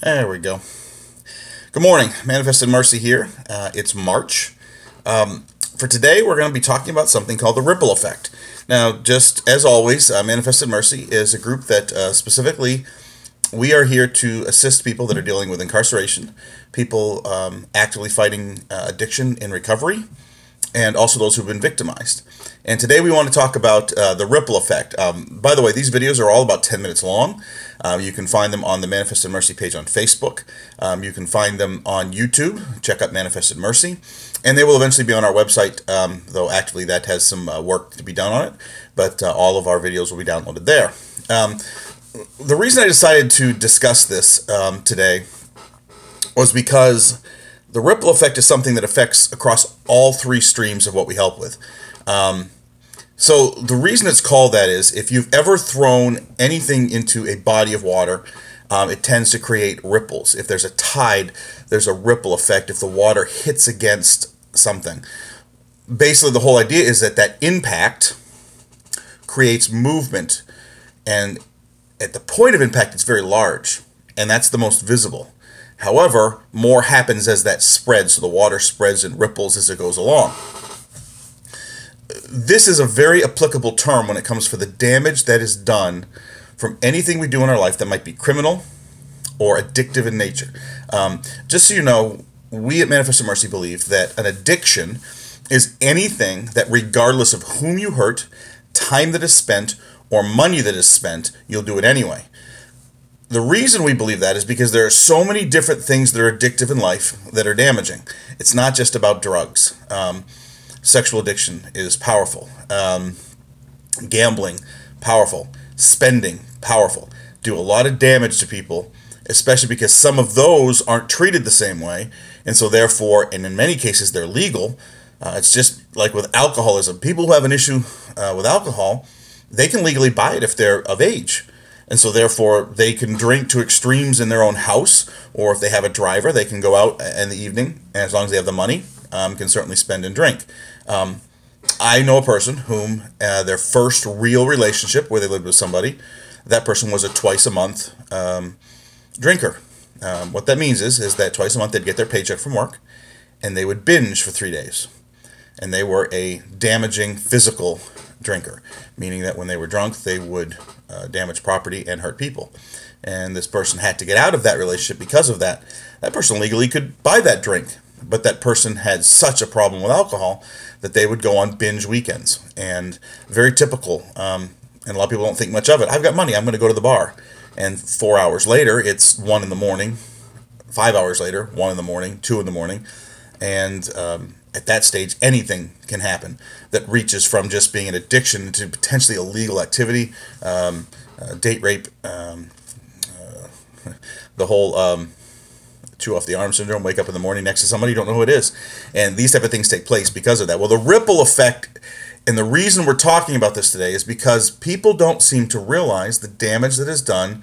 There we go. Good morning. Manifested Mercy here. It's March. For today, we're going to be talking about something called the ripple effect. Now, just as always, Manifested Mercy is a group that specifically we are here to assist people that are dealing with incarceration, people actively fighting addiction in recovery, and also those who've been victimized. And today we want to talk about the ripple effect. By the way, these videos are all about 10 minutes long. You can find them on the Manifested Mercy page on Facebook. You can find them on YouTube. Check out Manifested Mercy. And they will eventually be on our website, though actively that has some work to be done on it. But all of our videos will be downloaded there. The reason I decided to discuss this today was because the ripple effect is something that affects across all three streams of what we help with. So the reason it's called that is if you've ever thrown anything into a body of water, it tends to create ripples. If there's a tide, there's a ripple effect if the water hits against something. Basically, the whole idea is that that impact creates movement, and at the point of impact, it's very large, and that's the most visible. However, more happens as that spreads, so the water spreads and ripples as it goes along. This is a very applicable term when it comes for the damage that is done from anything we do in our life that might be criminal or addictive in nature. Just so you know, we at Manifested Mercy believe that an addiction is anything that, regardless of whom you hurt, time that is spent, or money that is spent, you'll do it anyway. The reason we believe that is because there are so many different things that are addictive in life that are damaging. It's not just about drugs. Sexual addiction is powerful. Gambling, powerful. Spending, powerful. Do a lot of damage to people, especially because some of those aren't treated the same way. And so therefore, and in many cases, they're legal. It's just like with alcoholism. People who have an issue with alcohol, they can legally buy it if they're of age. And so therefore, they can drink to extremes in their own house, or if they have a driver, they can go out in the evening, and as long as they have the money, can certainly spend and drink. I know a person whom their first real relationship where they lived with somebody, that person was a twice-a-month drinker. What that means is that twice a month they'd get their paycheck from work, and they would binge for 3 days. And they were a damaging physical drinker, meaning that when they were drunk, they would damage property and hurt people. And this person had to get out of that relationship because of that. That person legally could buy that drink, but that person had such a problem with alcohol that they would go on binge weekends. And very typical, and a lot of people don't think much of it. I've got money, I'm going to go to the bar. And 4 hours later, it's 1 in the morning. 5 hours later, 1 in the morning, 2 in the morning. And at that stage, anything can happen that reaches from just being an addiction to potentially illegal activity, date rape, the whole chew off the arm syndrome, wake up in the morning next to somebody you don't know who it is. And these type of things take place because of that. Well, the ripple effect, and the reason we're talking about this today is because people don't seem to realize the damage that is done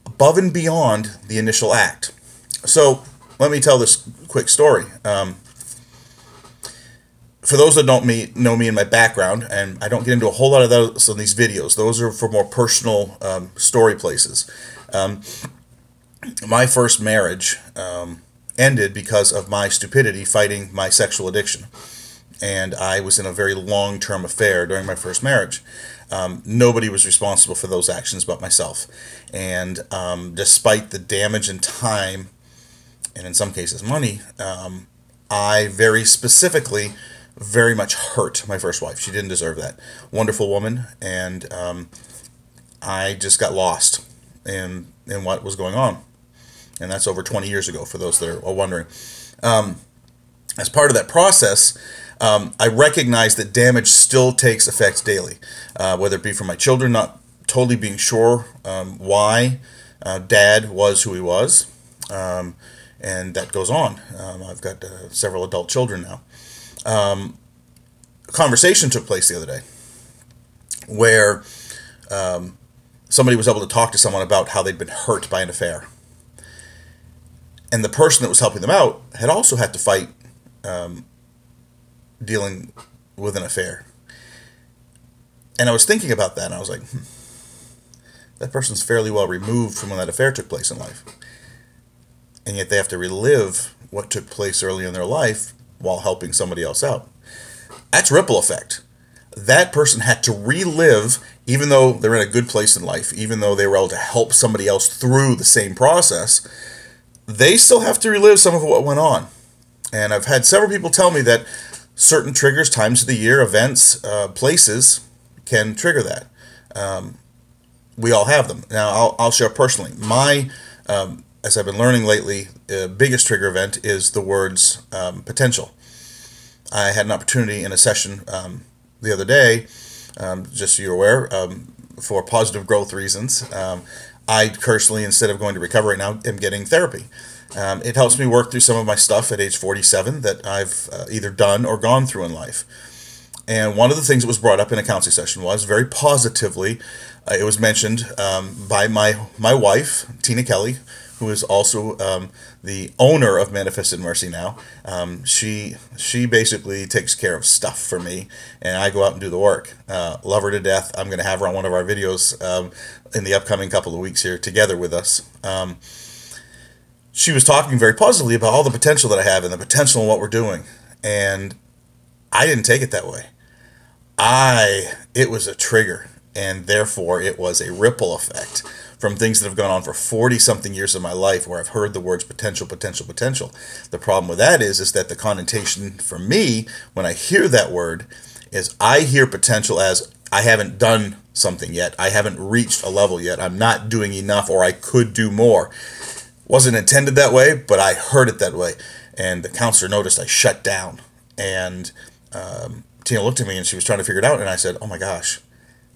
above and beyond the initial act. So let me tell this quick story. For those that don't know me and my background, and I don't get into a whole lot of those in these videos, those are for more personal story places. My first marriage ended because of my stupidity fighting my sexual addiction. And I was in a very long-term affair during my first marriage. Nobody was responsible for those actions but myself. And despite the damage and time, and in some cases money, I very specifically very much hurt my first wife. She didn't deserve that. Wonderful woman, and I just got lost in what was going on. And that's over 20 years ago, for those that are wondering. As part of that process, I recognize that damage still takes effect daily, whether it be from my children not totally being sure why Dad was who he was, and that goes on. I've got several adult children now. A conversation took place the other day where somebody was able to talk to someone about how they'd been hurt by an affair. And the person that was helping them out had also had to fight dealing with an affair. And I was thinking about that, and I was like, that person's fairly well removed from when that affair took place in life. and yet they have to relive what took place early in their life while helping somebody else out. That's ripple effect. That person had to relive, even though they're in a good place in life, even though they were able to help somebody else through the same process, they still have to relive some of what went on. And I've had several people tell me that certain triggers, times of the year, events, places can trigger that. We all have them. Now, I'll share personally. My, as I've been learning lately, biggest trigger event is the words potential. I had an opportunity in a session the other day, just so you're aware, for positive growth reasons. I personally, instead of going to recovery right now, am getting therapy. It helps me work through some of my stuff at age 47 that I've either done or gone through in life. And one of the things that was brought up in a counseling session was, very positively, it was mentioned by my wife, Tina Kelly, who is also the owner of Manifested Mercy now. She basically takes care of stuff for me, and I go out and do the work. Love her to death. I'm going to have her on one of our videos in the upcoming couple of weeks here together with us. She was talking very positively about all the potential that I have and the potential in what we're doing. And I didn't take it that way. It was a trigger, and therefore it was a ripple effect from things that have gone on for 40-something years of my life where I've heard the words potential, potential, potential. The problem with that is that the connotation for me, when I hear that word, is I hear potential as I haven't done something yet. I haven't reached a level yet. I'm not doing enough, or I could do more. Wasn't intended that way, but I heard it that way. And the counselor noticed I shut down. And Tina looked at me and she was trying to figure it out. And I said, oh my gosh.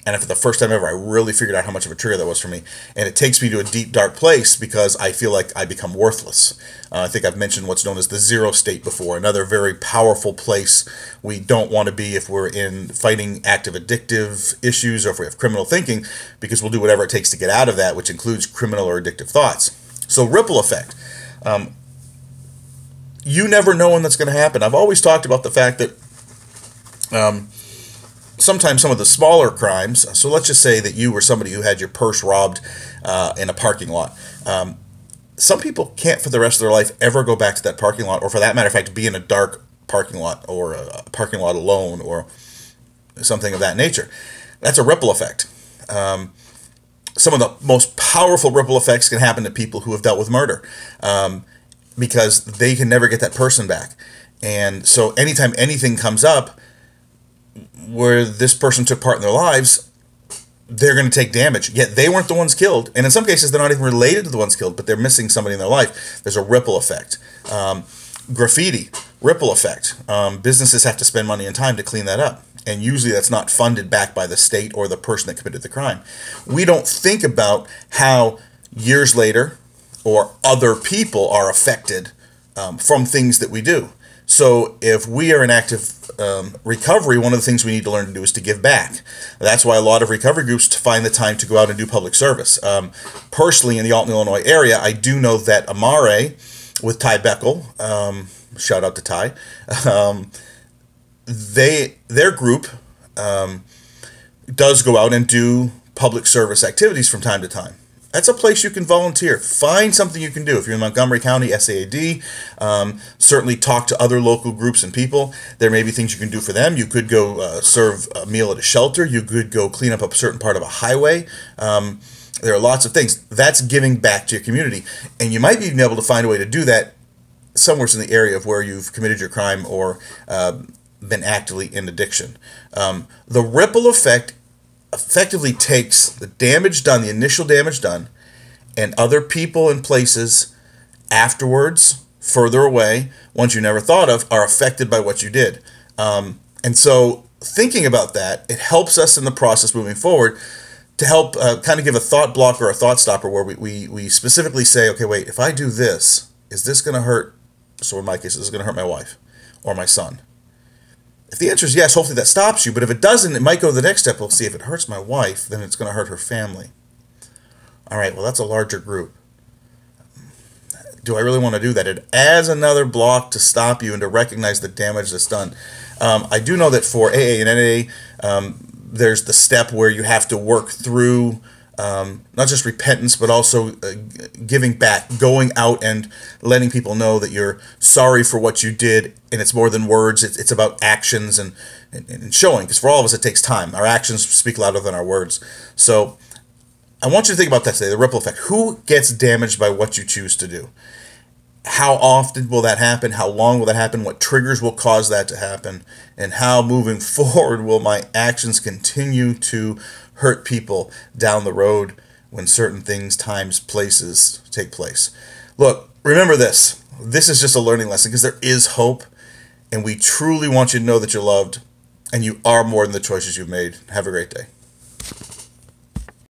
And for the first time ever, I really figured out how much of a trigger that was for me. And it takes me to a deep, dark place because I feel like I become worthless. I think I've mentioned what's known as the zero state before, another very powerful place we don't want to be if we're in fighting active addictive issues or if we have criminal thinking, because we'll do whatever it takes to get out of that, which includes criminal or addictive thoughts. So ripple effect. You never know when that's going to happen. I've always talked about the fact that sometimes some of the smaller crimes, so let's just say that you were somebody who had your purse robbed in a parking lot. Some people can't for the rest of their life ever go back to that parking lot, or for that matter of fact, be in a dark parking lot or a parking lot alone or something of that nature. That's a ripple effect. Some of the most powerful ripple effects can happen to people who have dealt with murder because they can never get that person back. And so anytime anything comes up where this person took part in their lives, they're going to take damage. Yet they weren't the ones killed. And in some cases, they're not even related to the ones killed, but they're missing somebody in their life. There's a ripple effect. Graffiti, ripple effect. Businesses have to spend money and time to clean that up. And usually that's not funded back by the state or the person that committed the crime. We don't think about how years later or other people are affected from things that we do. So if we are in active recovery, one of the things we need to learn to do is to give back. That's why a lot of recovery groups find the time to go out and do public service. Personally, in the Alton, Illinois area, I do know that Amare with Ty Beckel, shout out to Ty, their group does go out and do public service activities from time to time. That's a place you can volunteer. Find something you can do. If you're in Montgomery County, SAAD, certainly talk to other local groups and people. There may be things you can do for them. You could go serve a meal at a shelter. You could go clean up a certain part of a highway. There are lots of things. That's giving back to your community. And you might be even able to find a way to do that somewhere in the area of where you've committed your crime or been actively in addiction. The ripple effect effectively takes the damage done, the initial damage done, and other people and places afterwards, further away, ones you never thought of, are affected by what you did. And so thinking about that, it helps us in the process moving forward to help kind of give a thought block or a thought stopper where we specifically say, okay, wait, if I do this, is this going to hurt? So in my case, this is going to hurt my wife or my son. If the answer is yes, hopefully that stops you. But if it doesn't, it might go to the next step. We'll see if it hurts my wife, then it's going to hurt her family. All right, well, that's a larger group. Do I really want to do that? It adds another block to stop you and to recognize the damage that's done. I do know that for AA and NA, there's the step where you have to work through not just repentance, but also giving back, going out and letting people know that you're sorry for what you did, and it's more than words. It's about actions and showing, because for all of us it takes time. Our actions speak louder than our words. So I want you to think about that today, the ripple effect. Who gets damaged by what you choose to do? How often will that happen? How long will that happen? What triggers will cause that to happen? And how moving forward will my actions continue to hurt people down the road when certain things, times, places take place? Look, remember this. This is just a learning lesson, because there is hope, and we truly want you to know that you're loved and you are more than the choices you've made. Have a great day.